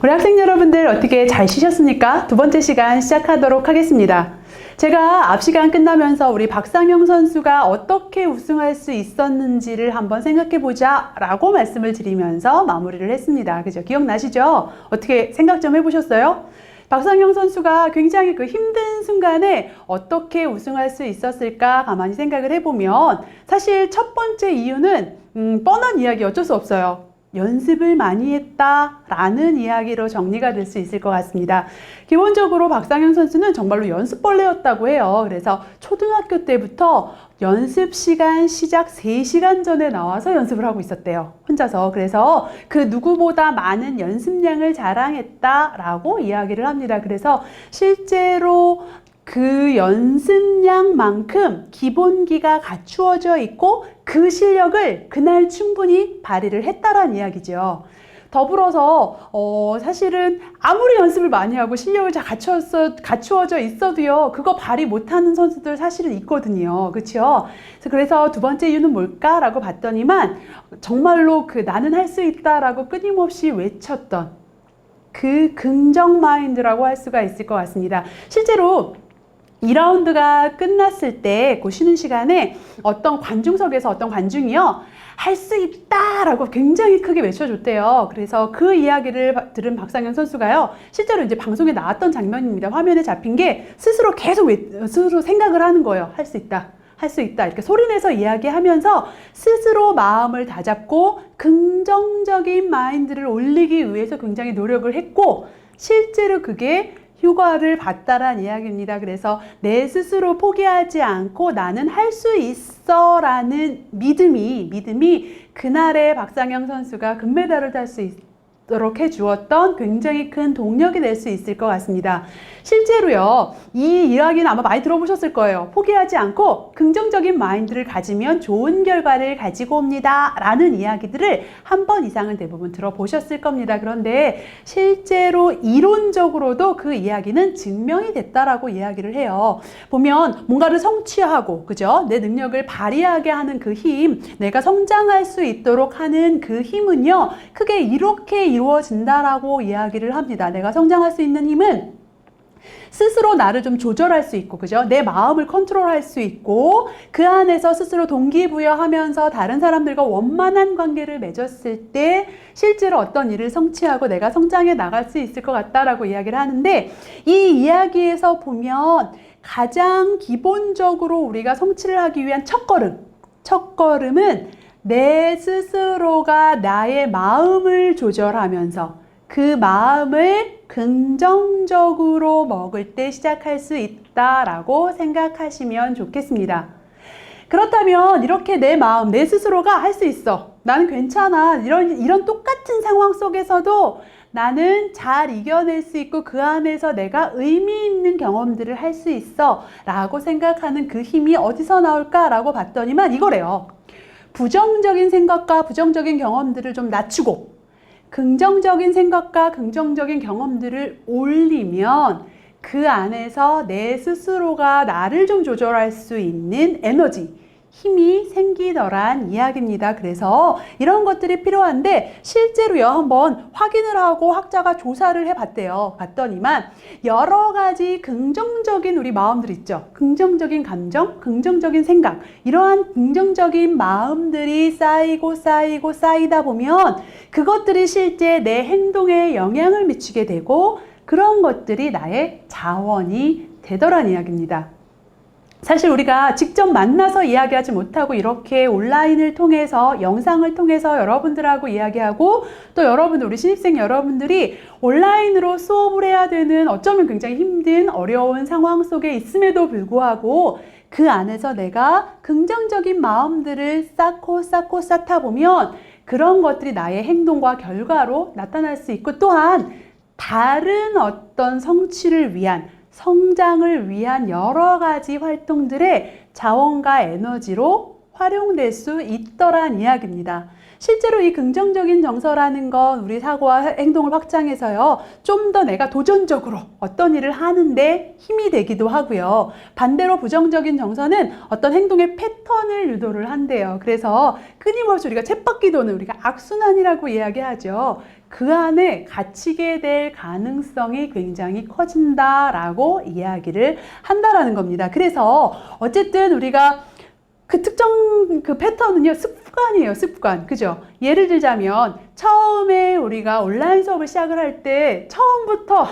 우리 학생 여러분들 어떻게 잘 쉬셨습니까? 두 번째 시간 시작하도록 하겠습니다. 제가 앞 시간 끝나면서 우리 박상영 선수가 어떻게 우승할 수 있었는지를 한번 생각해보자 라고 말씀을 드리면서 마무리를 했습니다. 그죠? 기억나시죠? 어떻게 생각 좀 해보셨어요? 박상영 선수가 굉장히 그 힘든 순간에 어떻게 우승할 수 있었을까 가만히 생각을 해보면 사실 첫 번째 이유는 뻔한 이야기 어쩔 수 없어요. 연습을 많이 했다라는 이야기로 정리가 될 수 있을 것 같습니다. 기본적으로 박상영 선수는 정말로 연습벌레였다고 해요. 그래서 초등학교 때부터 연습 시간 시작 3시간 전에 나와서 연습을 하고 있었대요. 혼자서. 그래서 그 누구보다 많은 연습량을 자랑했다라고 이야기를 합니다. 그래서 실제로 그 연습량만큼 기본기가 갖추어져 있고 그 실력을 그날 충분히 발휘를 했다라는 이야기죠. 더불어서 사실은 아무리 연습을 많이 하고 실력을 잘 갖추어져 있어도요, 그거 발휘 못하는 선수들 사실은 있거든요. 그렇죠? 그래서 두 번째 이유는 뭘까라고 봤더니만 정말로 그 나는 할 수 있다라고 끊임없이 외쳤던 그 긍정 마인드라고 할 수가 있을 것 같습니다. 실제로 2라운드가 끝났을 때 그 쉬는 시간에 어떤 관중석에서 어떤 관중이요, 할 수 있다 라고 굉장히 크게 외쳐줬대요. 그래서 그 이야기를 들은 박상영 선수가요, 실제로 이제 방송에 나왔던 장면입니다. 화면에 잡힌 게 스스로 계속 스스로 생각을 하는 거예요. 할 수 있다, 할 수 있다, 이렇게 소리내서 이야기하면서 스스로 마음을 다잡고 긍정적인 마인드를 올리기 위해서 굉장히 노력을 했고, 실제로 그게 효과를 봤다란 이야기입니다. 그래서 내 스스로 포기하지 않고 나는 할 수 있어 라는 믿음이 그날의 박상영 선수가 금메달을 딸 수 있도록 해주었던 굉장히 큰 동력이 될 수 있을 것 같습니다. 실제로요, 이 이야기는 아마 많이 들어보셨을 거예요. 포기하지 않고 긍정적인 마인드를 가지면 좋은 결과를 가지고 옵니다 라는 이야기들을 한 번 이상은 대부분 들어보셨을 겁니다. 그런데 실제로 이론적으로도 그 이야기는 증명이 됐다라고 이야기를 해요. 보면 뭔가를 성취하고, 그죠? 내 능력을 발휘하게 하는 그 힘, 내가 성장할 수 있도록 하는 그 힘은요, 크게 이렇게 이루어진다라고 이야기를 합니다. 내가 성장할 수 있는 힘은 스스로 나를 좀 조절할 수 있고, 그죠? 내 마음을 컨트롤할 수 있고, 그 안에서 스스로 동기부여하면서 다른 사람들과 원만한 관계를 맺었을 때 실제로 어떤 일을 성취하고 내가 성장해 나갈 수 있을 것 같다라고 이야기를 하는데, 이 이야기에서 보면 가장 기본적으로 우리가 성취를 하기 위한 첫걸음은 내 스스로가 나의 마음을 조절하면서 그 마음을 긍정적으로 먹을 때 시작할 수 있다라고 생각하시면 좋겠습니다. 그렇다면 이렇게 내 마음, 내 스스로가 할 수 있어, 나는 괜찮아, 이런 똑같은 상황 속에서도 나는 잘 이겨낼 수 있고 그 안에서 내가 의미 있는 경험들을 할 수 있어 라고 생각하는 그 힘이 어디서 나올까 라고 봤더니만 이거래요. 부정적인 생각과 부정적인 경험들을 좀 낮추고 긍정적인 생각과 긍정적인 경험들을 올리면 그 안에서 내 스스로가 나를 좀 조절할 수 있는 에너지, 힘이 생기더란 이야기입니다. 그래서 이런 것들이 필요한데 실제로요, 한번 확인을 하고 학자가 조사를 해봤대요. 봤더니만 여러 가지 긍정적인 우리 마음들 있죠. 긍정적인 감정, 긍정적인 생각, 이러한 긍정적인 마음들이 쌓이다 보면 그것들이 실제 내 행동에 영향을 미치게 되고 그런 것들이 나의 자원이 되더란 이야기입니다. 사실 우리가 직접 만나서 이야기하지 못하고 이렇게 온라인을 통해서, 영상을 통해서 여러분들하고 이야기하고, 또 여러분들, 우리 신입생 여러분들이 온라인으로 수업을 해야 되는 어쩌면 굉장히 힘든 어려운 상황 속에 있음에도 불구하고 그 안에서 내가 긍정적인 마음들을 쌓다 보면 그런 것들이 나의 행동과 결과로 나타날 수 있고, 또한 다른 어떤 성취를 위한, 성장을 위한 여러 가지 활동들의 자원과 에너지로 활용될 수 있더란 이야기입니다. 실제로 이 긍정적인 정서라는 건 우리 사고와 행동을 확장해서요, 좀 더 내가 도전적으로 어떤 일을 하는데 힘이 되기도 하고요. 반대로 부정적인 정서는 어떤 행동의 패턴을 유도를 한대요. 그래서 끊임없이 우리가 쳇바퀴 도는 우리가 악순환이라고 이야기하죠. 그 안에 갇히게 될 가능성이 굉장히 커진다라고 이야기를 한다라는 겁니다. 그래서 어쨌든 우리가 그 특정 그 패턴은요, 습관이에요, 습관. 그죠? 예를 들자면, 처음에 우리가 온라인 수업을 시작을 할 때, 처음부터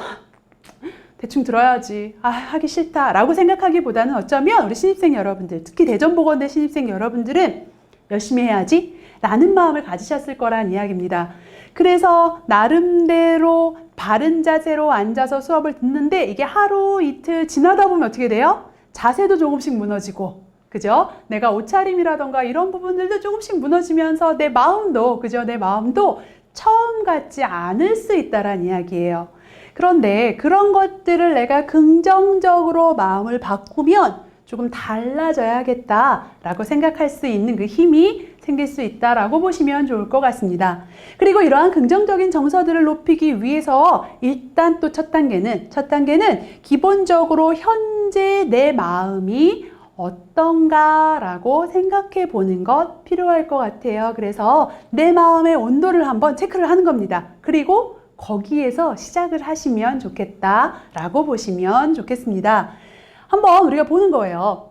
대충 들어야지, 하기 싫다 라고 생각하기보다는 어쩌면 우리 신입생 여러분들, 특히 대전보건대 신입생 여러분들은 열심히 해야지 라는 마음을 가지셨을 거란 이야기입니다. 그래서 나름대로 바른 자세로 앉아서 수업을 듣는데, 이게 하루 이틀 지나다 보면 어떻게 돼요? 자세도 조금씩 무너지고, 그죠? 내가 옷차림이라던가 이런 부분들도 조금씩 무너지면서 내 마음도, 그죠? 내 마음도 처음 같지 않을 수 있다란 이야기예요. 그런데 그런 것들을 내가 긍정적으로 마음을 바꾸면 조금 달라져야겠다라고 생각할 수 있는 그 힘이 생길 수 있다라고 보시면 좋을 것 같습니다. 그리고 이러한 긍정적인 정서들을 높이기 위해서 일단 또 첫 단계는 기본적으로 현재 내 마음이 어떤가 라고 생각해 보는 것 필요할 것 같아요. 그래서 내 마음의 온도를 한번 체크를 하는 겁니다. 그리고 거기에서 시작을 하시면 좋겠다 라고 보시면 좋겠습니다. 한번 우리가 보는 거예요.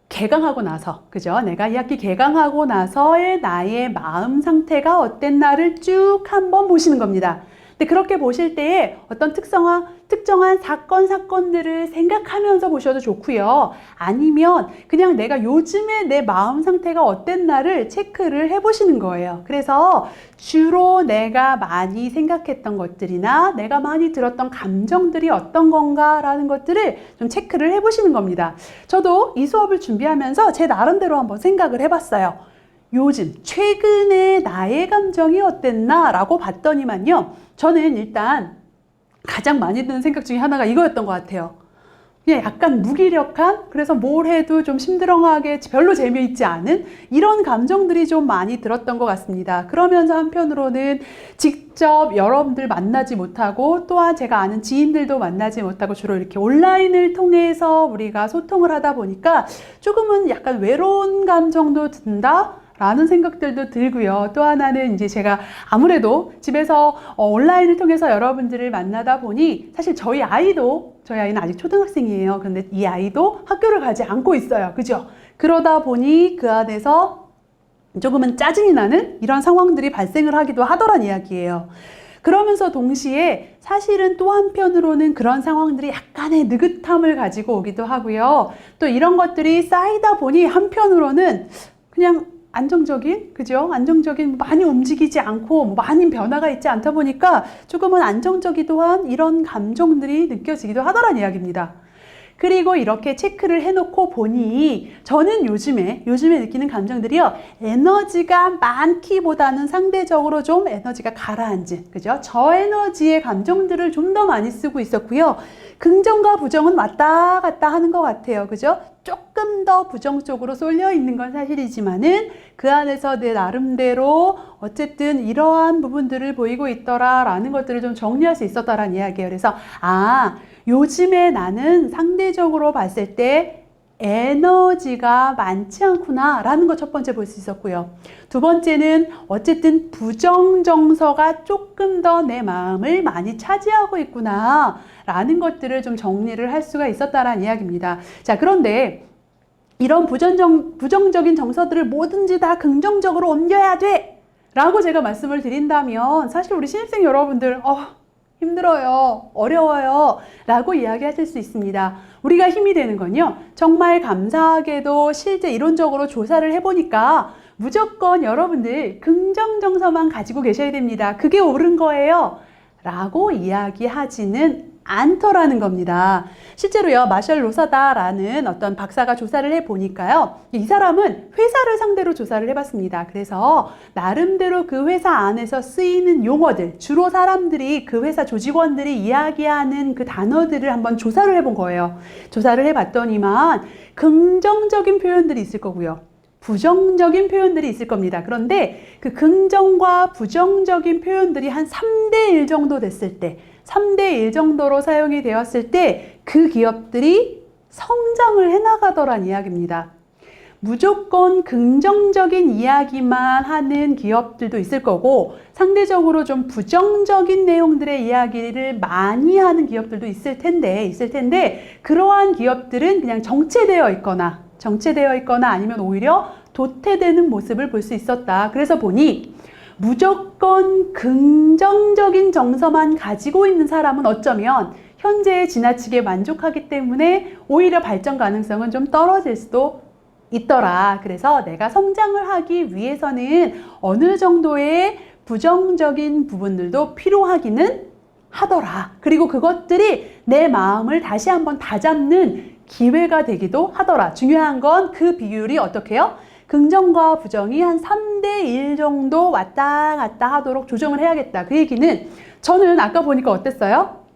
개강하고 나서, 그죠? 내가 2학기 개강하고 나서의 나의 마음 상태가 어땠나를 쭉 한번 보시는 겁니다. 근데 그렇게 보실 때에 어떤 특정한 사건들을 생각하면서 보셔도 좋고요. 아니면 그냥 내가 요즘에 내 마음 상태가 어땠나를 체크를 해보시는 거예요. 그래서 주로 내가 많이 생각했던 것들이나 내가 많이 들었던 감정들이 어떤 건가라는 것들을 좀 체크를 해보시는 겁니다. 저도 이 수업을 준비하면서 제 나름대로 한번 생각을 해봤어요. 요즘 최근에 나의 감정이 어땠나 라고 봤더니만요, 저는 일단 가장 많이 드는 생각 중에 하나가 이거였던 것 같아요. 그냥 약간 무기력한, 그래서 뭘 해도 좀 심드렁하게 별로 재미있지 않은 이런 감정들이 좀 많이 들었던 것 같습니다. 그러면서 한편으로는 직접 여러분들 만나지 못하고, 또한 제가 아는 지인들도 만나지 못하고 주로 이렇게 온라인을 통해서 우리가 소통을 하다 보니까 조금은 약간 외로운 감정도 든다 라는 생각들도 들고요. 또 하나는 이제 제가 아무래도 집에서 온라인을 통해서 여러분들을 만나다 보니, 사실 저희 아이는 아직 초등학생이에요. 그런데 이 아이도 학교를 가지 않고 있어요. 그죠? 그러다 보니 그 안에서 조금은 짜증이 나는 이런 상황들이 발생을 하기도 하더란 이야기예요. 그러면서 동시에 사실은 또 한편으로는 그런 상황들이 약간의 느긋함을 가지고 오기도 하고요. 또 이런 것들이 쌓이다 보니 한편으로는 그냥 안정적인, 그죠? 안정적인, 많이 움직이지 않고 많이 변화가 있지 않다 보니까 조금은 안정적이기도 한 이런 감정들이 느껴지기도 하더란 이야기입니다. 그리고 이렇게 체크를 해놓고 보니 저는 요즘에 느끼는 감정들이요, 에너지가 많기보다는 상대적으로 좀 에너지가 가라앉은, 그죠? 저에너지의 감정들을 좀 더 많이 쓰고 있었고요. 긍정과 부정은 왔다 갔다 하는 것 같아요. 그죠? 조금 더 부정 쪽으로 쏠려 있는 건 사실이지만은 그 안에서 내 나름대로 어쨌든 이러한 부분들을 보이고 있더라라는 것들을 좀 정리할 수 있었다라는 이야기예요. 그래서 요즘에 나는 상대적으로 봤을 때 에너지가 많지 않구나 라는 거 첫 번째 볼 수 있었고요. 두 번째는 어쨌든 부정정서가 조금 더 내 마음을 많이 차지하고 있구나 라는 것들을 좀 정리를 할 수가 있었다라는 이야기입니다. 자, 그런데 이런 부정적인 정서들을 뭐든지 다 긍정적으로 옮겨야 돼 라고 제가 말씀을 드린다면, 사실 우리 신입생 여러분들 힘들어요, 어려워요 라고 이야기하실 수 있습니다. 우리가 힘이 되는 건요, 정말 감사하게도 실제 이론적으로 조사를 해보니까 무조건 여러분들 긍정정서만 가지고 계셔야 됩니다. 그게 옳은 거예요 라고 이야기하지는 않더라는 겁니다. 실제로요, 마셜 로사다라는 어떤 박사가 조사를 해보니까요, 이 사람은 회사를 상대로 조사를 해봤습니다. 그래서 나름대로 그 회사 안에서 쓰이는 용어들, 주로 사람들이, 그 회사 조직원들이 이야기하는 그 단어들을 한번 조사를 해본 거예요. 조사를 해봤더니만 긍정적인 표현들이 있을 거고요, 부정적인 표현들이 있을 겁니다. 그런데 그 긍정과 부정적인 표현들이 한 3대 1 정도 됐을 때, 3대 1 정도로 사용이 되었을 때 그 기업들이 성장을 해나가더란 이야기입니다. 무조건 긍정적인 이야기만 하는 기업들도 있을 거고 상대적으로 좀 부정적인 내용들의 이야기를 많이 하는 기업들도 있을 텐데 그러한 기업들은 그냥 정체되어 있거나 아니면 오히려 도태되는 모습을 볼 수 있었다. 그래서 보니 무조건 긍정적인 정서만 가지고 있는 사람은 어쩌면 현재에 지나치게 만족하기 때문에 오히려 발전 가능성은 좀 떨어질 수도 있더라. 그래서 내가 성장을 하기 위해서는 어느 정도의 부정적인 부분들도 필요하기는 하더라. 그리고 그것들이 내 마음을 다시 한번 다잡는 기회가 되기도 하더라. 중요한 건 그 비율이 어떻게 해요? 긍정과 부정이 한 3대 1 정도 왔다 갔다 하도록 조정을 해야겠다. 그 얘기는 저는 아까 보니까 어땠어요?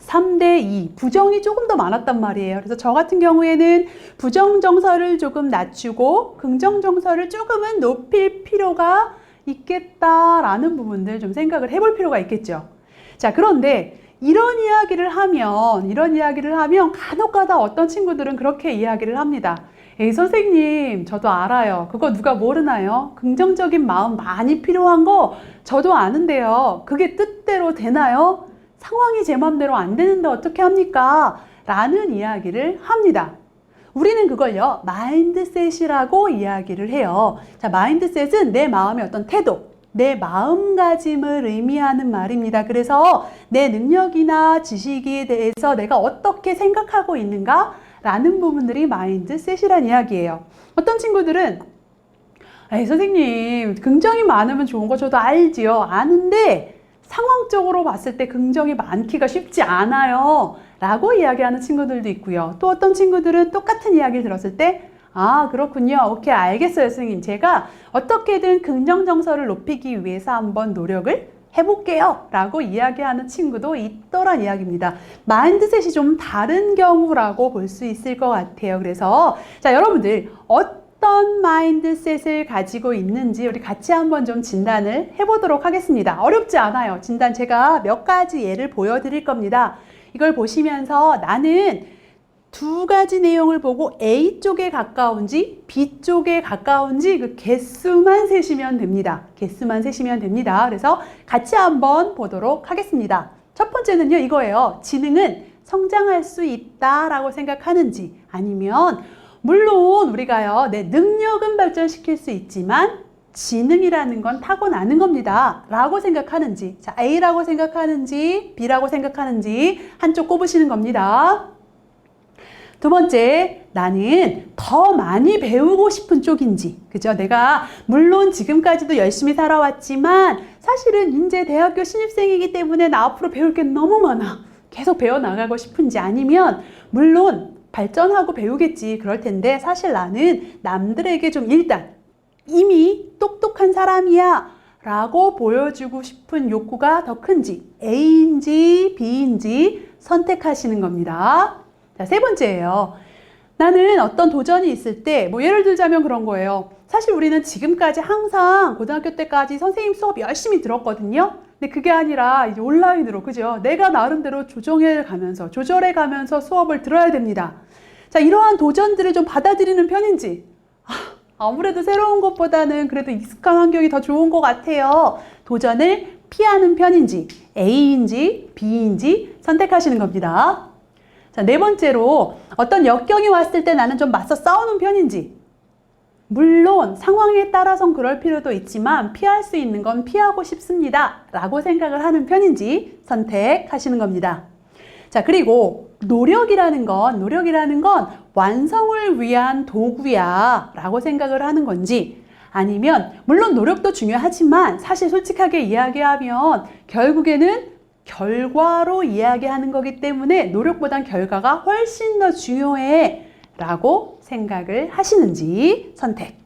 3대 2, 부정이 조금 더 많았단 말이에요. 그래서 저 같은 경우에는 부정 정서를 조금 낮추고 긍정 정서를 조금은 높일 필요가 있겠다라는 부분들 좀 생각을 해볼 필요가 있겠죠. 자, 그런데 이런 이야기를 하면 간혹가다 어떤 친구들은 그렇게 이야기를 합니다. 에이, 선생님, 저도 알아요. 그거 누가 모르나요? 긍정적인 마음 많이 필요한 거 저도 아는데요. 그게 뜻대로 되나요? 상황이 제 맘대로 안 되는데 어떻게 합니까? 라는 이야기를 합니다. 우리는 그걸요, 마인드셋이라고 이야기를 해요. 자, 마인드셋은 내 마음의 어떤 태도, 내 마음가짐을 의미하는 말입니다. 그래서 내 능력이나 지식에 대해서 내가 어떻게 생각하고 있는가? 라는 부분들이 마인드셋이란 이야기예요. 어떤 친구들은 에이, 선생님, 긍정이 많으면 좋은 거 저도 알지요. 아는데 상황적으로 봤을 때 긍정이 많기가 쉽지 않아요 라고 이야기하는 친구들도 있고요. 또 어떤 친구들은 똑같은 이야기를 들었을 때 아, 그렇군요. 오케이, 알겠어요, 선생님. 제가 어떻게든 긍정 정서를 높이기 위해서 한번 노력을 해볼게요 라고 이야기하는 친구도 있더란 이야기입니다. 마인드셋이 좀 다른 경우라고 볼 수 있을 것 같아요. 그래서 자, 여러분들 어떤 마인드셋을 가지고 있는지 우리 같이 한번 좀 진단을 해보도록 하겠습니다. 어렵지 않아요. 진단 제가 몇 가지 예를 보여드릴 겁니다. 이걸 보시면서 나는 두 가지 내용을 보고 A 쪽에 가까운지 B 쪽에 가까운지 그 개수만 세시면 됩니다. 개수만 세시면 됩니다. 그래서 같이 한번 보도록 하겠습니다. 첫 번째는요, 이거예요. 지능은 성장할 수 있다라고 생각하는지, 아니면 물론 우리가요, 내 능력은 발전시킬 수 있지만 지능이라는 건 타고나는 겁니다 라고 생각하는지, 자, A라고 생각하는지 B라고 생각하는지 한쪽 꼽으시는 겁니다. 두 번째, 나는 더 많이 배우고 싶은 쪽인지, 그죠? 내가 물론 지금까지도 열심히 살아왔지만 사실은 이제 대학교 신입생이기 때문에 나 앞으로 배울 게 너무 많아. 계속 배워나가고 싶은지, 아니면 물론 발전하고 배우겠지, 그럴 텐데 사실 나는 남들에게 좀 일단 이미 똑똑한 사람이야 라고 보여주고 싶은 욕구가 더 큰지, A인지 B인지 선택하시는 겁니다. 자, 세 번째예요. 나는 어떤 도전이 있을 때, 뭐 예를 들자면 그런 거예요. 사실 우리는 지금까지 항상 고등학교 때까지 선생님 수업 열심히 들었거든요. 근데 그게 아니라 이제 온라인으로, 그죠? 내가 나름대로 조절해 가면서 수업을 들어야 됩니다. 자, 이러한 도전들을 좀 받아들이는 편인지, 아무래도 새로운 것보다는 그래도 익숙한 환경이 더 좋은 것 같아요. 도전을 피하는 편인지, A인지 B인지 선택하시는 겁니다. 자, 네 번째로 어떤 역경이 왔을 때 나는 좀 맞서 싸우는 편인지, 물론 상황에 따라선 그럴 필요도 있지만 피할 수 있는 건 피하고 싶습니다 라고 생각을 하는 편인지 선택하시는 겁니다. 자, 그리고 노력이라는 건 완성을 위한 도구야 라고 생각을 하는 건지, 아니면 물론 노력도 중요하지만 사실 솔직하게 이야기하면 결국에는 결과로 이야기하는 거기 때문에 노력보단 결과가 훨씬 더 중요해 라고 생각을 하시는지 선택.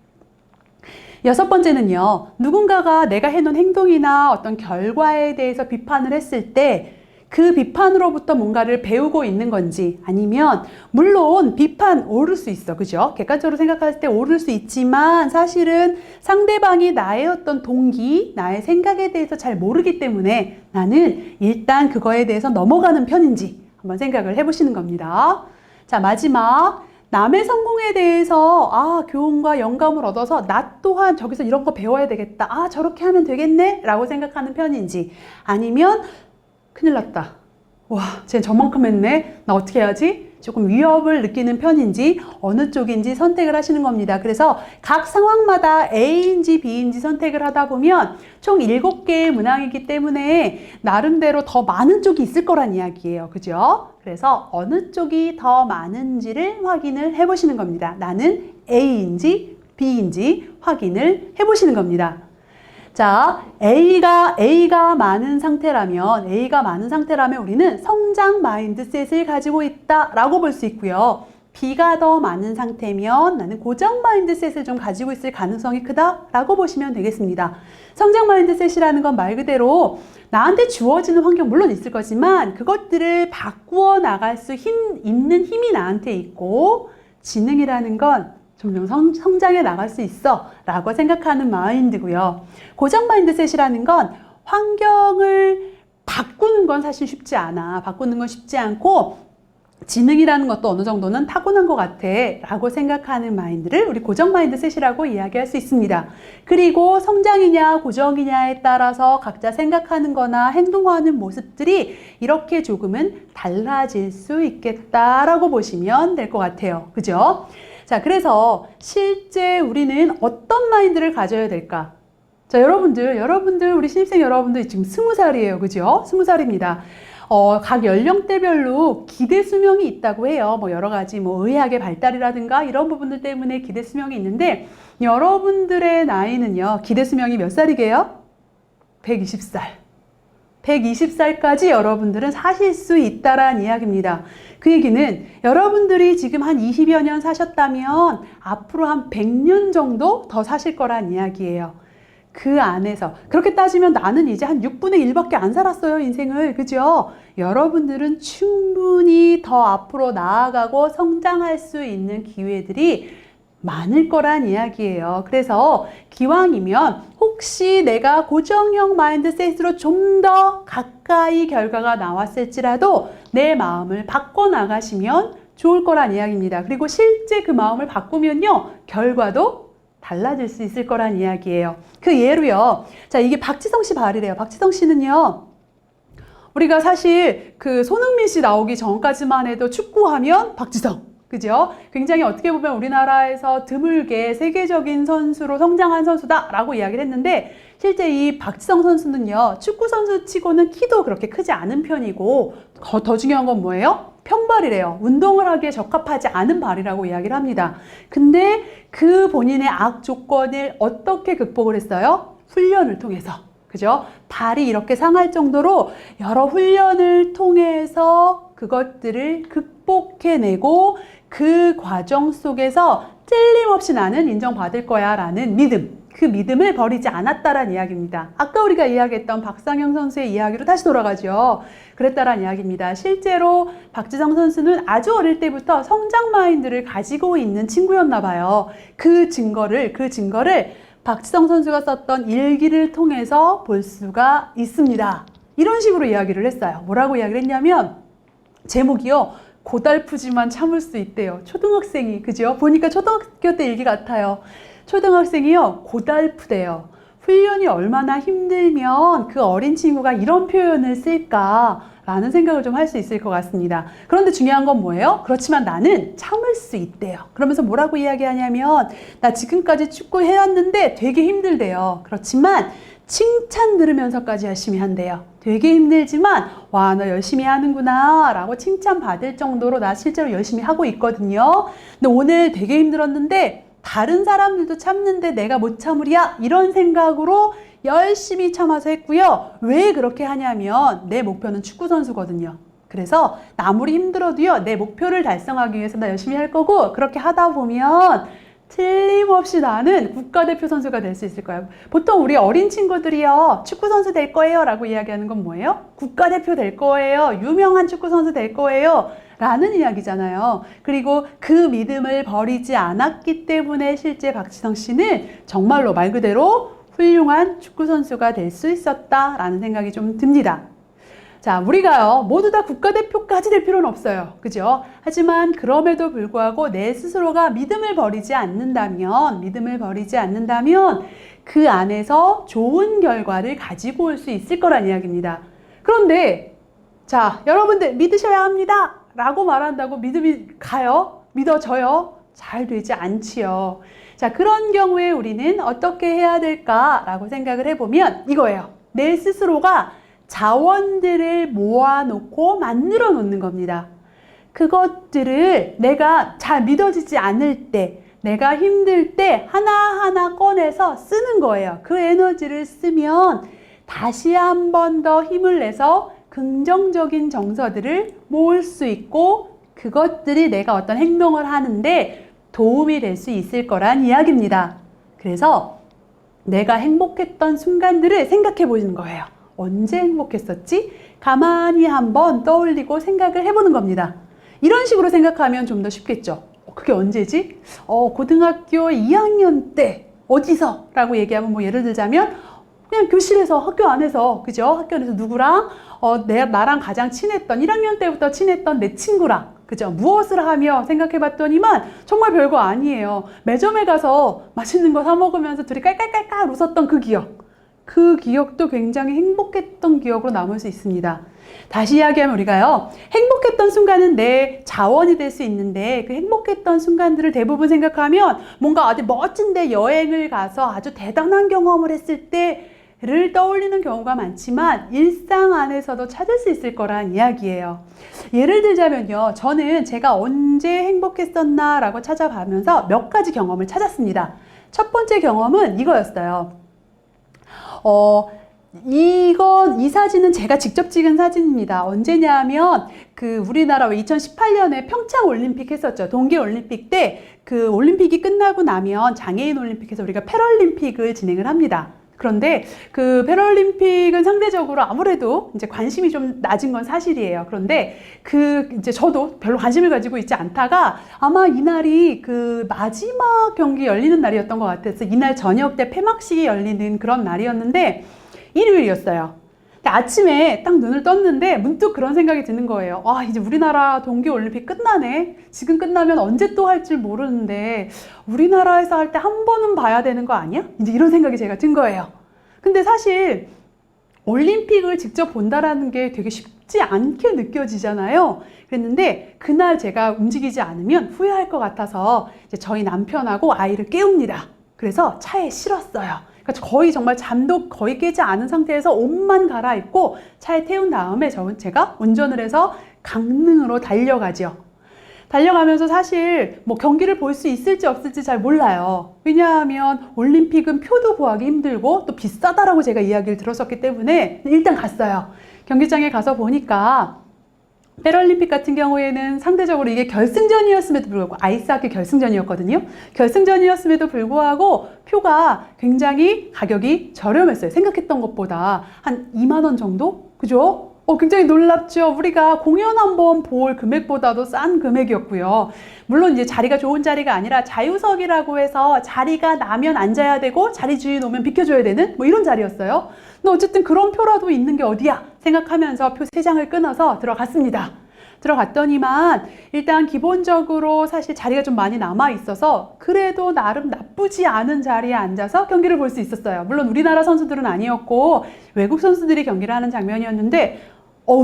여섯 번째는요, 누군가가 내가 해놓은 행동이나 어떤 결과에 대해서 비판을 했을 때 그 비판으로부터 뭔가를 배우고 있는 건지, 아니면 물론 비판 오를 수 있어, 그죠? 객관적으로 생각할 때 오를 수 있지만 사실은 상대방이 나의 어떤 동기, 나의 생각에 대해서 잘 모르기 때문에 나는 일단 그거에 대해서 넘어가는 편인지 한번 생각을 해보시는 겁니다. 자, 마지막. 남의 성공에 대해서 교훈과 영감을 얻어서 나 또한 저기서 이런 거 배워야 되겠다. 저렇게 하면 되겠네? 라고 생각하는 편인지, 아니면 큰일 났다. 와, 쟤 저만큼 했네? 나 어떻게 해야지? 조금 위협을 느끼는 편인지 어느 쪽인지 선택을 하시는 겁니다. 그래서 각 상황마다 A인지 B인지 선택을 하다 보면 총 7개의 문항이기 때문에 나름대로 더 많은 쪽이 있을 거란 이야기예요. 그죠? 그래서 어느 쪽이 더 많은지를 확인을 해보시는 겁니다. 나는 A인지 B인지 확인을 해보시는 겁니다. 자, A가 많은 상태라면 우리는 성장 마인드셋을 가지고 있다라고 볼 수 있고요. B가 더 많은 상태면 나는 고정 마인드셋을 좀 가지고 있을 가능성이 크다라고 보시면 되겠습니다. 성장 마인드셋이라는 건 말 그대로 나한테 주어지는 환경 물론 있을 거지만 그것들을 바꾸어 나갈 수 있는 힘이 나한테 있고, 지능이라는 건 점점 성장해 나갈 수 있어 라고 생각하는 마인드고요. 고정 마인드셋이라는 건 환경을 바꾸는 건 사실 쉽지 않아. 바꾸는 건 쉽지 않고 지능이라는 것도 어느 정도는 타고난 것 같아 라고 생각하는 마인드를 우리 고정 마인드셋이라고 이야기할 수 있습니다. 그리고 성장이냐 고정이냐에 따라서 각자 생각하는 거나 행동하는 모습들이 이렇게 조금은 달라질 수 있겠다라고 보시면 될 것 같아요. 그죠? 자, 그래서 실제 우리는 어떤 마인드를 가져야 될까? 자, 여러분들, 우리 신입생 여러분들 지금 20살이에요. 그죠? 20살입니다. 각 연령대별로 기대 수명이 있다고 해요. 여러 가지 의학의 발달이라든가 이런 부분들 때문에 기대 수명이 있는데, 여러분들의 나이는요, 기대 수명이 몇 살이게요? 120살. 120살까지 여러분들은 사실 수 있다라는 이야기입니다. 그 얘기는 여러분들이 지금 한 20여 년 사셨다면 앞으로 한 100년 정도 더 사실 거란 이야기예요. 그 안에서 그렇게 따지면 나는 이제 한 6분의 1밖에 안 살았어요, 인생을. 그죠? 여러분들은 충분히 더 앞으로 나아가고 성장할 수 있는 기회들이 많을 거란 이야기예요. 그래서 기왕이면 혹시 내가 고정형 마인드셋으로 좀 더 가까이 결과가 나왔을지라도 내 마음을 바꿔나가시면 좋을 거란 이야기입니다. 그리고 실제 그 마음을 바꾸면요, 결과도 달라질 수 있을 거란 이야기예요. 그 예로요. 자, 이게 박지성 씨 발이래요. 박지성 씨는요, 우리가 사실 그 손흥민 씨 나오기 전까지만 해도 축구하면 박지성. 그죠? 굉장히 어떻게 보면 우리나라에서 드물게 세계적인 선수로 성장한 선수다라고 이야기를 했는데, 실제 이 박지성 선수는요, 축구 선수 치고는 키도 그렇게 크지 않은 편이고, 더 중요한 건 뭐예요? 평발이래요. 운동을 하기에 적합하지 않은 발이라고 이야기를 합니다. 근데 그 본인의 악 조건을 어떻게 극복을 했어요? 훈련을 통해서. 그죠? 발이 이렇게 상할 정도로 여러 훈련을 통해서 그것들을 극복해내고 그 과정 속에서 찔림없이 나는 인정받을 거야 라는 믿음, 그 믿음을 버리지 않았다라는 이야기입니다. 아까 우리가 이야기했던 박상영 선수의 이야기로 다시 돌아가죠. 그랬다라는 이야기입니다. 실제로 박지성 선수는 아주 어릴 때부터 성장 마인드를 가지고 있는 친구였나 봐요. 그 증거를 박지성 선수가 썼던 일기를 통해서 볼 수가 있습니다. 이런 식으로 이야기를 했어요. 뭐라고 이야기를 했냐면, 제목이요, 고달프지만 참을 수 있대요. 초등학생이, 그죠? 보니까 초등학교 때 일기 같아요. 초등학생이요, 고달프대요. 훈련이 얼마나 힘들면 그 어린 친구가 이런 표현을 쓸까라는 생각을 좀 할 수 있을 것 같습니다. 그런데 중요한 건 뭐예요? 그렇지만 나는 참을 수 있대요. 그러면서 뭐라고 이야기하냐면, 나 지금까지 축구 해왔는데 되게 힘들대요. 그렇지만 칭찬 들으면서까지 열심히 한대요. 되게 힘들지만 와, 너 열심히 하는구나 라고 칭찬받을 정도로 나 실제로 열심히 하고 있거든요. 근데 오늘 되게 힘들었는데 다른 사람들도 참는데 내가 못 참으랴, 이런 생각으로 열심히 참아서 했고요. 왜 그렇게 하냐면 내 목표는 축구 선수거든요. 그래서 아무리 힘들어도요, 내 목표를 달성하기 위해서 나 열심히 할 거고, 그렇게 하다 보면 틀림없이 나는 국가대표 선수가 될 수 있을 거예요. 보통 우리 어린 친구들이요, 축구선수 될 거예요 라고 이야기하는 건 뭐예요? 국가대표 될 거예요. 유명한 축구선수 될 거예요. 라는 이야기잖아요. 그리고 그 믿음을 버리지 않았기 때문에 실제 박지성 씨는 정말로 말 그대로 훌륭한 축구선수가 될 수 있었다라는 생각이 좀 듭니다. 자, 우리가요, 모두 다 국가대표까지 될 필요는 없어요. 그죠? 하지만 그럼에도 불구하고 내 스스로가 믿음을 버리지 않는다면 그 안에서 좋은 결과를 가지고 올 수 있을 거란 이야기입니다. 그런데, 자, 여러분들 믿으셔야 합니다. 라고 말한다고 믿음이 가요? 믿어져요? 잘 되지 않지요. 자, 그런 경우에 우리는 어떻게 해야 될까라고 생각을 해보면 이거예요. 내 스스로가 자원들을 모아놓고 만들어 놓는 겁니다. 그것들을 내가 잘 믿어지지 않을 때, 내가 힘들 때 하나하나 꺼내서 쓰는 거예요. 그 에너지를 쓰면 다시 한 번 더 힘을 내서 긍정적인 정서들을 모을 수 있고 그것들이 내가 어떤 행동을 하는데 도움이 될 수 있을 거란 이야기입니다. 그래서 내가 행복했던 순간들을 생각해 보시는 거예요. 언제 행복했었지? 가만히 한번 떠올리고 생각을 해보는 겁니다. 이런 식으로 생각하면 좀 더 쉽겠죠. 그게 언제지? 고등학교 2학년 때 어디서? 라고 얘기하면 뭐 예를 들자면 그냥 교실에서 학교 안에서 그죠? 학교 안에서 누구랑 나랑 가장 친했던 1학년 때부터 친했던 내 친구랑 그죠? 무엇을 하며 생각해 봤더니만 정말 별거 아니에요. 매점에 가서 맛있는 거 사 먹으면서 둘이 깔깔깔깔 웃었던 그 기억. 그 기억도 굉장히 행복했던 기억으로 남을 수 있습니다. 다시 이야기하면 우리가요, 행복했던 순간은 내 자원이 될 수 있는데 그 행복했던 순간들을 대부분 생각하면 뭔가 아주 멋진 데 여행을 가서 아주 대단한 경험을 했을 때를 떠올리는 경우가 많지만 일상 안에서도 찾을 수 있을 거란 이야기예요. 예를 들자면요, 저는 제가 언제 행복했었나 라고 찾아가면서 몇 가지 경험을 찾았습니다. 첫 번째 경험은 이거였어요. 이 사진은 제가 직접 찍은 사진입니다. 언제냐면, 우리나라 2018년에 평창 올림픽 했었죠. 동계 올림픽 때, 그 올림픽이 끝나고 나면 장애인 올림픽에서 우리가 패럴림픽을 진행을 합니다. 그런데 그 패럴림픽은 상대적으로 아무래도 이제 관심이 좀 낮은 건 사실이에요. 그런데 이제 저도 별로 관심을 가지고 있지 않다가 아마 이날이 그 마지막 경기 열리는 날이었던 것 같아서 이날 저녁 때 폐막식이 열리는 그런 날이었는데 일요일이었어요. 근데 아침에 딱 눈을 떴는데 문득 그런 생각이 드는 거예요. 이제 우리나라 동계올림픽 끝나네. 지금 끝나면 언제 또 할 줄 모르는데 우리나라에서 할 때 한 번은 봐야 되는 거 아니야? 이제 이런 생각이 제가 든 거예요. 근데 사실 올림픽을 직접 본다라는 게 되게 쉽지 않게 느껴지잖아요. 그랬는데 그날 제가 움직이지 않으면 후회할 것 같아서 이제 저희 남편하고 아이를 깨웁니다. 그래서 차에 실었어요. 거의 정말 잠도 거의 깨지 않은 상태에서 옷만 갈아입고 차에 태운 다음에 제가 운전을 해서 강릉으로 달려가죠. 달려가면서 사실 뭐 경기를 볼 수 있을지 없을지 잘 몰라요. 왜냐하면 올림픽은 표도 구하기 힘들고 또 비싸다라고 제가 이야기를 들었었기 때문에 일단 갔어요. 경기장에 가서 보니까 패럴림픽 같은 경우에는 상대적으로 이게 결승전이었음에도 불구하고 아이스하키 결승전이었거든요. 결승전이었음에도 불구하고 표가 굉장히 가격이 저렴했어요. 생각했던 것보다 한 2만 원 정도? 그죠? 굉장히 놀랍죠. 우리가 공연 한번 볼 금액보다도 싼 금액이었고요. 물론 이제 자리가 좋은 자리가 아니라 자유석이라고 해서 자리가 나면 앉아야 되고 자리 주인 오면 비켜줘야 되는 뭐 이런 자리였어요. 근데 어쨌든 그런 표라도 있는 게 어디야 생각하면서 표 3장을 끊어서 들어갔습니다. 들어갔더니만 일단 기본적으로 사실 자리가 좀 많이 남아 있어서 그래도 나름 나쁘지 않은 자리에 앉아서 경기를 볼 수 있었어요. 물론 우리나라 선수들은 아니었고 외국 선수들이 경기를 하는 장면이었는데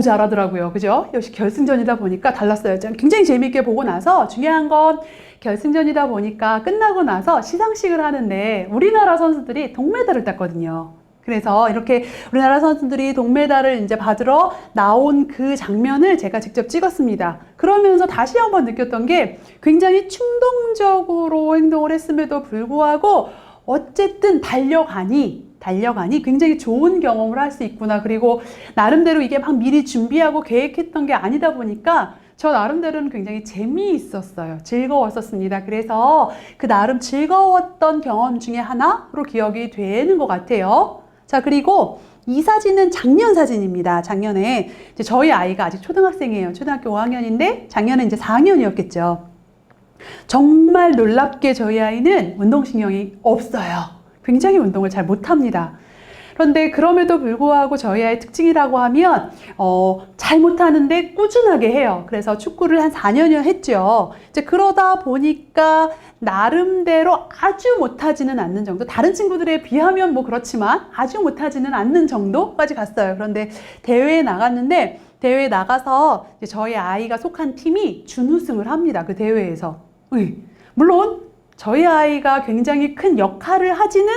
잘하더라고요. 그죠? 역시 결승전이다 보니까 달랐어요. 굉장히 재미있게 보고 나서 중요한 건 결승전이다 보니까 끝나고 나서 시상식을 하는데 우리나라 선수들이 동메달을 땄거든요. 그래서 이렇게 우리나라 선수들이 동메달을 이제 받으러 나온 그 장면을 제가 직접 찍었습니다. 그러면서 다시 한번 느꼈던 게 굉장히 충동적으로 행동을 했음에도 불구하고 어쨌든 달려가니 굉장히 좋은 경험을 할 수 있구나. 그리고 나름대로 이게 막 미리 준비하고 계획했던 게 아니다 보니까 저 나름대로는 굉장히 재미있었어요. 즐거웠었습니다. 그래서 그 나름 즐거웠던 경험 중에 하나로 기억이 되는 것 같아요. 자, 그리고 이 사진은 작년 사진입니다. 작년에 이제 저희 아이가 아직 초등학생이에요. 초등학교 5학년인데 작년에 이제 4학년이었겠죠. 정말 놀랍게 저희 아이는 운동신경이 없어요. 굉장히 운동을 잘 못합니다. 그런데 그럼에도 불구하고 저희 아이의 특징이라고 하면 잘 못하는데 꾸준하게 해요. 그래서 축구를 한 4년여 했죠. 이제 그러다 보니까 나름대로 아주 못하지는 않는 정도, 다른 친구들에 비하면 뭐 그렇지만 아주 못하지는 않는 정도까지 갔어요. 그런데 대회에 나갔는데 대회에 나가서 이제 저희 아이가 속한 팀이 준우승을 합니다. 그 대회에서. 물론 저희 아이가 굉장히 큰 역할을 하지는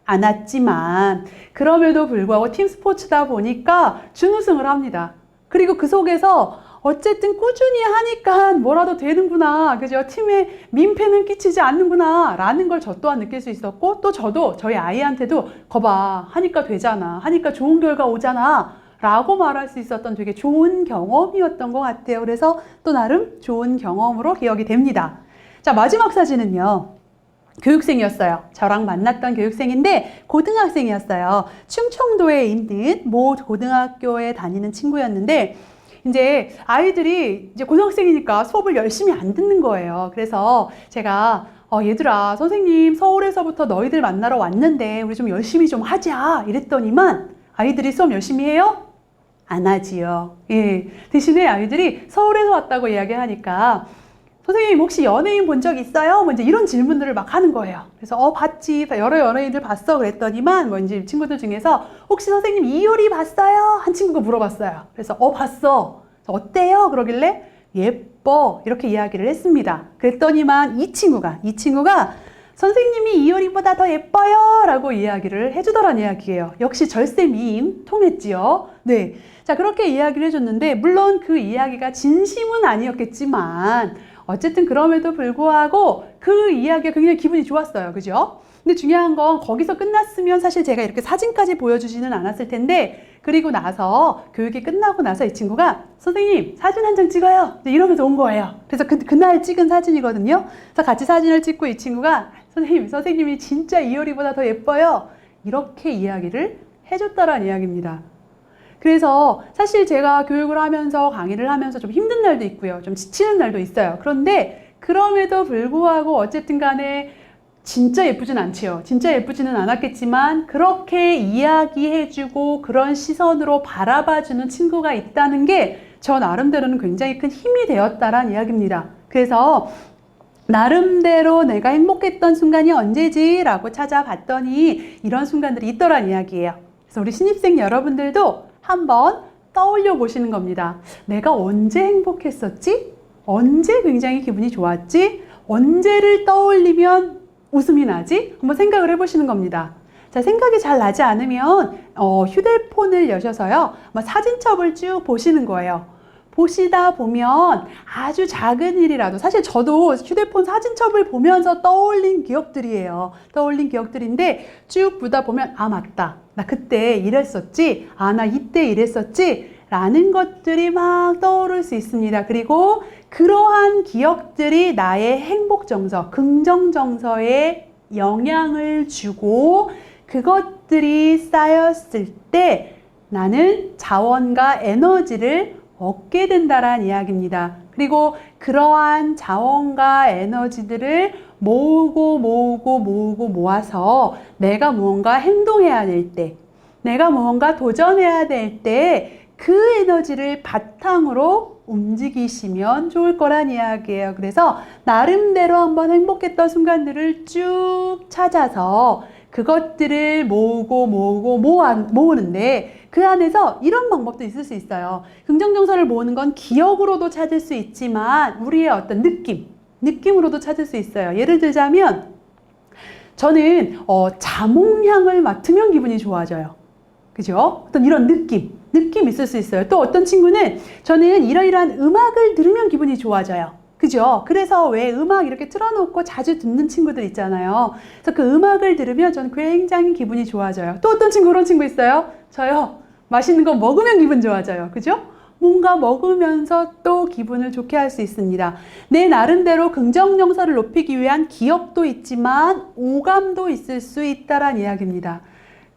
않았지만 그럼에도 불구하고 팀 스포츠다 보니까 준우승을 합니다. 그리고 그 속에서 어쨌든 꾸준히 하니까 뭐라도 되는구나, 그죠? 팀에 민폐는 끼치지 않는구나 라는 걸 저 또한 느낄 수 있었고, 또 저도 저희 아이한테도 거봐, 하니까 되잖아, 하니까 좋은 결과 오잖아 라고 말할 수 있었던 되게 좋은 경험이었던 것 같아요. 그래서 또 나름 좋은 경험으로 기억이 됩니다. 자, 마지막 사진은요, 교육생이었어요. 저랑 만났던 교육생인데 고등학생이었어요. 충청도에 있는 모 고등학교에 다니는 친구였는데, 이제 아이들이 이제 고등학생이니까 수업을 열심히 안 듣는 거예요. 그래서 제가 얘들아, 선생님 서울에서부터 너희들 만나러 왔는데 우리 좀 열심히 좀 하자 이랬더니만 아이들이 수업 열심히 해요? 안 하지요. 예. 대신에 아이들이 서울에서 왔다고 이야기하니까 선생님 혹시 연예인 본 적 있어요? 뭐 이제 이런 질문들을 막 하는 거예요. 그래서 봤지. 여러 연예인들 봤어. 그랬더니만 뭐 이제 친구들 중에서 혹시 선생님 이효리 봤어요? 한 친구가 물어봤어요. 그래서 봤어. 어때요? 그러길래 예뻐. 이렇게 이야기를 했습니다. 그랬더니만 이 친구가 선생님이 이효리보다 더 예뻐요 라고 이야기를 해주더란 이야기예요. 역시 절세 미인 통했지요. 네. 자, 그렇게 이야기를 해줬는데 물론 그 이야기가 진심은 아니었겠지만 어쨌든 그럼에도 불구하고 그 이야기가 굉장히 기분이 좋았어요. 그죠? 근데 중요한 건 거기서 끝났으면 사실 제가 이렇게 사진까지 보여주지는 않았을 텐데, 그리고 나서 교육이 끝나고 나서 이 친구가 선생님 사진 한 장 찍어요 이러면서 온 거예요. 그래서 그날 찍은 사진이거든요. 그래서 같이 사진을 찍고 이 친구가 선생님이 진짜 이효리보다 더 예뻐요 이렇게 이야기를 해줬다라는 이야기입니다. 그래서 사실 제가 교육을 하면서 강의를 하면서 좀 힘든 날도 있고요. 좀 지치는 날도 있어요. 그런데 그럼에도 불구하고 어쨌든 간에 진짜 예쁘진 않지요. 진짜 예쁘지는 않았겠지만 그렇게 이야기해주고 그런 시선으로 바라봐주는 친구가 있다는 게 저 나름대로는 굉장히 큰 힘이 되었다라는 이야기입니다. 그래서 나름대로 내가 행복했던 순간이 언제지? 라고 찾아봤더니 이런 순간들이 있더란 이야기예요. 그래서 우리 신입생 여러분들도 한번 떠올려 보시는 겁니다. 내가 언제 행복했었지? 언제 굉장히 기분이 좋았지? 언제를 떠올리면 웃음이 나지? 한번 생각을 해보시는 겁니다. 자, 생각이 잘 나지 않으면 휴대폰을 여셔서요, 사진첩을 쭉 보시는 거예요. 보시다 보면 아주 작은 일이라도, 사실 저도 휴대폰 사진첩을 보면서 떠올린 기억들이에요. 떠올린 기억들인데 쭉 보다 보면 맞다. 나 그때 이랬었지. 나 이때 이랬었지. 라는 것들이 막 떠오를 수 있습니다. 그리고 그러한 기억들이 나의 행복 정서, 긍정 정서에 영향을 주고 그것들이 쌓였을 때 나는 자원과 에너지를 얻게 된다라는 이야기입니다. 그리고 그러한 자원과 에너지들을 모아서 내가 무언가 행동해야 될 때, 내가 무언가 도전해야 될 때 그 에너지를 바탕으로 움직이시면 좋을 거란 이야기예요. 그래서 나름대로 한번 행복했던 순간들을 쭉 찾아서 그것들을 모으는데 그 안에서 이런 방법도 있을 수 있어요. 긍정정서를 모으는 건 기억으로도 찾을 수 있지만 우리의 어떤 느낌으로도 찾을 수 있어요. 예를 들자면 저는 자몽향을 맡으면 기분이 좋아져요. 그죠? 어떤 이런 느낌 있을 수 있어요. 또 어떤 친구는 저는 이러이러한 음악을 들으면 기분이 좋아져요. 그죠? 그래서 왜 음악 이렇게 틀어놓고 자주 듣는 친구들 있잖아요. 그래서 그 음악을 들으면 저는 굉장히 기분이 좋아져요. 또 어떤 친구, 그런 친구 있어요? 저요, 맛있는 거 먹으면 기분 좋아져요. 그죠? 뭔가 먹으면서 또 기분을 좋게 할 수 있습니다. 내 나름대로 긍정정서를 높이기 위한 기억도 있지만 오감도 있을 수 있다란 이야기입니다.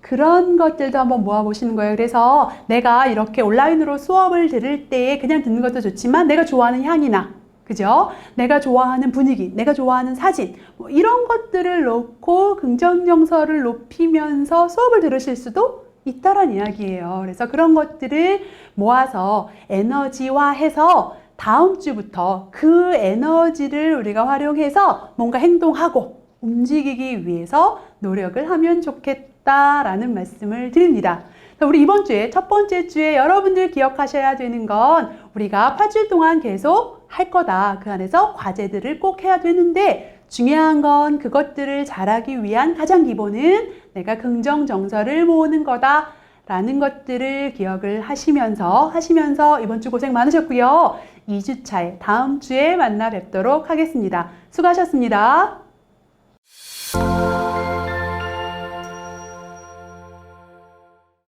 그런 것들도 한번 모아보시는 거예요. 그래서 내가 이렇게 온라인으로 수업을 들을 때 그냥 듣는 것도 좋지만 내가 좋아하는 향이나, 그죠? 내가 좋아하는 분위기, 내가 좋아하는 사진, 뭐 이런 것들을 넣고 긍정정서를 높이면서 수업을 들으실 수도 있다란 이야기예요. 그래서 그런 것들을 모아서 에너지화해서 다음 주부터 그 에너지를 우리가 활용해서 뭔가 행동하고 움직이기 위해서 노력을 하면 좋겠다라는 말씀을 드립니다. 우리 이번 주에 첫 번째 주에 여러분들 기억하셔야 되는 건 우리가 8주 동안 계속 할 거다. 그 안에서 과제들을 꼭 해야 되는데 중요한 건 그것들을 잘하기 위한 가장 기본은 내가 긍정 정서를 모으는 거다 라는 것들을 기억을 하시면서 이번 주 고생 많으셨고요. 2주차에 다음 주에 만나 뵙도록 하겠습니다. 수고하셨습니다.